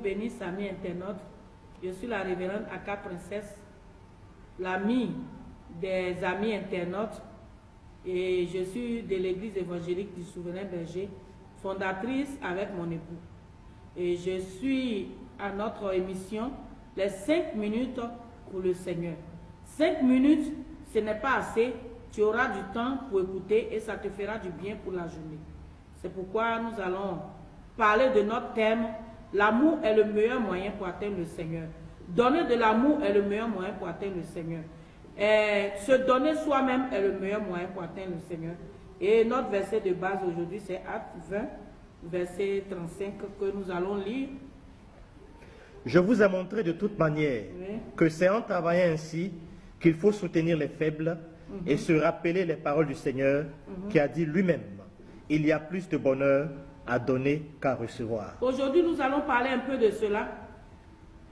bénisse, amis internautes. Je suis la révérende Aka Princesse, l'amie des amis internautes, et je suis de l'église évangélique du Souverain Berger, fondatrice avec mon époux. Et je suis à notre émission, les 5 minutes pour le Seigneur. 5 minutes, ce n'est pas assez. Tu auras du temps pour écouter et ça te fera du bien pour la journée. C'est pourquoi nous allons parler de notre thème. L'amour est le meilleur moyen pour atteindre le Seigneur. Donner de l'amour est le meilleur moyen pour atteindre le Seigneur. Et se donner soi-même est le meilleur moyen pour atteindre le Seigneur. Et notre verset de base aujourd'hui, c'est Actes 20, verset 35, que nous allons lire. Je vous ai montré de toute manière que c'est en travaillant ainsi qu'il faut soutenir les faibles et se rappeler les paroles du Seigneur qui a dit lui-même, il y a plus de bonheur à donner qu'à recevoir. Aujourd'hui, nous allons parler un peu de cela.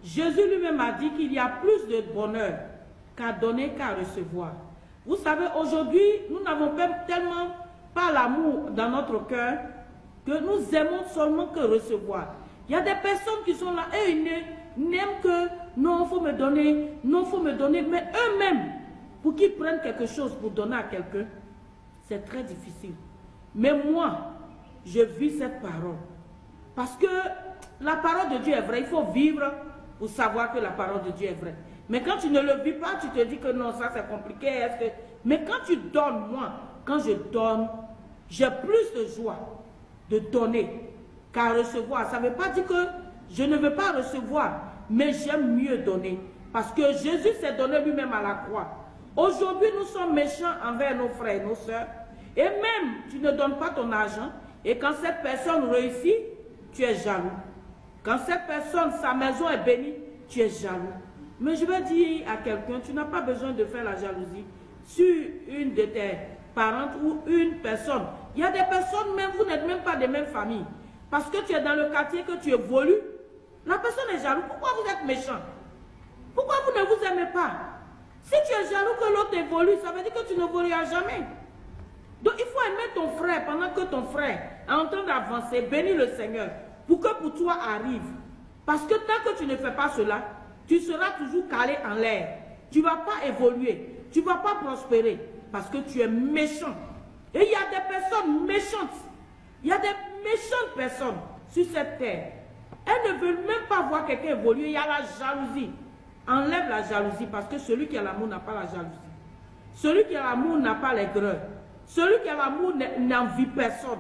Jésus lui-même a dit qu'il y a plus de bonheur qu'à donner qu'à recevoir. Vous savez, aujourd'hui, nous n'avons tellement pas l'amour dans notre cœur que nous aimons seulement que recevoir. Il y a des personnes qui sont là et ils n'aiment que non, il faut me donner, non, il faut me donner, mais eux-mêmes, pour qu'ils prennent quelque chose pour donner à quelqu'un, c'est très difficile. Mais moi, je vis cette parole. Parce que la parole de Dieu est vraie. Il faut vivre pour savoir que la parole de Dieu est vraie. Mais quand tu ne le vis pas, tu te dis que non, ça c'est compliqué. Mais quand tu donnes, moi, quand je donne, j'ai plus de joie de donner qu'à recevoir. Ça ne veut pas dire que je ne veux pas recevoir, mais j'aime mieux donner. Parce que Jésus s'est donné lui-même à la croix. Aujourd'hui, nous sommes méchants envers nos frères et nos sœurs. Et même, tu ne donnes pas ton argent. Et quand cette personne réussit, tu es jaloux. Quand cette personne, sa maison est bénie, tu es jaloux. Mais je vais dire à quelqu'un, tu n'as pas besoin de faire la jalousie sur une de tes parentes ou une personne. Il y a des personnes, même vous n'êtes même pas des mêmes familles. Parce que tu es dans le quartier, que tu évolues, la personne est jaloux. Pourquoi vous êtes méchant? Pourquoi vous ne vous aimez pas? Si tu es jaloux que l'autre évolue, ça veut dire que tu n'évolueras jamais. Donc il faut aimer ton frère pendant que ton frère est en train d'avancer. Bénis le Seigneur pour que pour toi arrive. Parce que tant que tu ne fais pas cela, tu seras toujours calé en l'air. Tu ne vas pas évoluer. Tu ne vas pas prospérer. Parce que tu es méchant. Et il y a des personnes méchantes. Il y a des méchantes personnes sur cette terre. Elles ne veulent même pas voir quelqu'un évoluer. Il y a la jalousie. Enlève la jalousie parce que celui qui a l'amour n'a pas la jalousie. Celui qui a l'amour n'a pas l'aigreur. Celui qui a l'amour n'envie personne.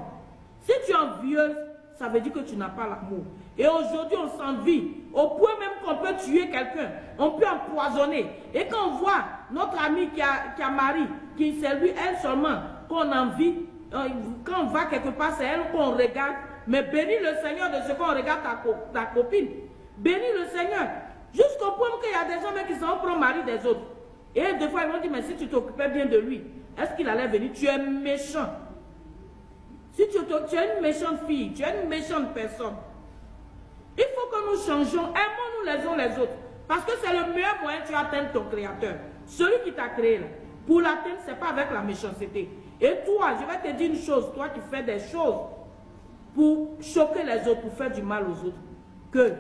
Si tu es envieuse, ça veut dire que tu n'as pas l'amour. Et aujourd'hui, on s'envie au point même qu'on peut tuer quelqu'un. On peut empoisonner. Et quand on voit notre ami qui a mari, qui c'est lui, elle seulement, qu'on envie, quand on va quelque part, c'est elle qu'on regarde. Mais bénis le Seigneur de ce qu'on regarde ta copine. Bénis le Seigneur. Jusqu'au point qu'il y a des hommes qui s'en prennent mari des autres. Et des fois, ils vont dire, mais si tu t'occupais bien de lui, est-ce qu'il allait venir? Tu es méchant. Si tu es une méchante fille, tu es une méchante personne. Il faut que nous changeons. Aimons-nous les uns les autres. Parce que c'est le meilleur moyen de atteindre ton Créateur. Celui qui t'a créé là. Pour l'atteindre, ce n'est pas avec la méchanceté. Et toi, je vais te dire une chose. Toi qui fais des choses pour choquer les autres, pour faire du mal aux autres. Que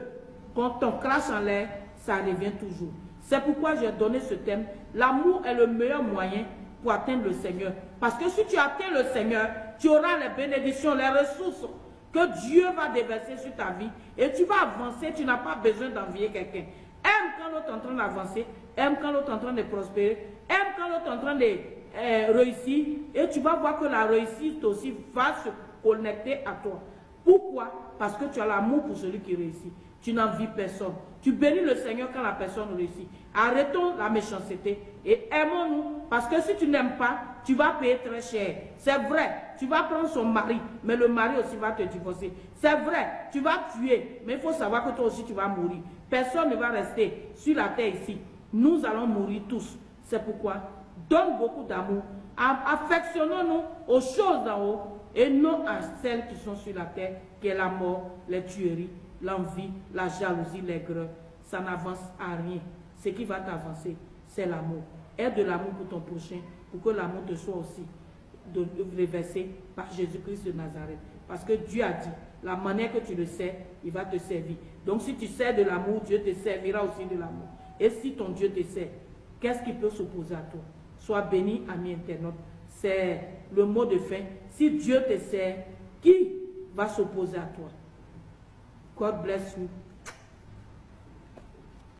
quand on crache en l'air, ça revient toujours. C'est pourquoi j'ai donné ce thème. L'amour est le meilleur moyen pour atteindre le Seigneur. Parce que si tu atteins le Seigneur, tu auras les bénédictions, les ressources que Dieu va déverser sur ta vie. Et tu vas avancer, tu n'as pas besoin d'envier quelqu'un. Aime quand l'autre est en train d'avancer, aime quand l'autre est en train de prospérer, aime quand l'autre est en train de réussir. Et tu vas voir que la réussite aussi va se connecter à toi. Pourquoi? Parce que tu as l'amour pour celui qui réussit. Tu n'envies personne. Tu bénis le Seigneur quand la personne réussit. Arrêtons la méchanceté et aimons-nous. Parce que si tu n'aimes pas, tu vas payer très cher. C'est vrai, tu vas prendre son mari, mais le mari aussi va te divorcer. C'est vrai, tu vas tuer, mais il faut savoir que toi aussi tu vas mourir. Personne ne va rester sur la terre ici. Nous allons mourir tous. C'est pourquoi, donne beaucoup d'amour. Affectionnons-nous aux choses d'en haut et non à celles qui sont sur la terre, qui est la mort, les tueries, l'envie, la jalousie, l'aigreur. Ça n'avance à rien. Ce qui va t'avancer, c'est l'amour. Aie de l'amour pour ton prochain, pour que l'amour te soit aussi déversé par Jésus-Christ de Nazareth. Parce que Dieu a dit, la manière que tu le sais, il va te servir. Donc si tu sers de l'amour, Dieu te servira aussi de l'amour. Et si ton Dieu te sert, qu'est-ce qui peut s'opposer à toi? Sois béni, ami internaute. C'est le mot de fin. Si Dieu te sert, qui va s'opposer à toi? God bless you.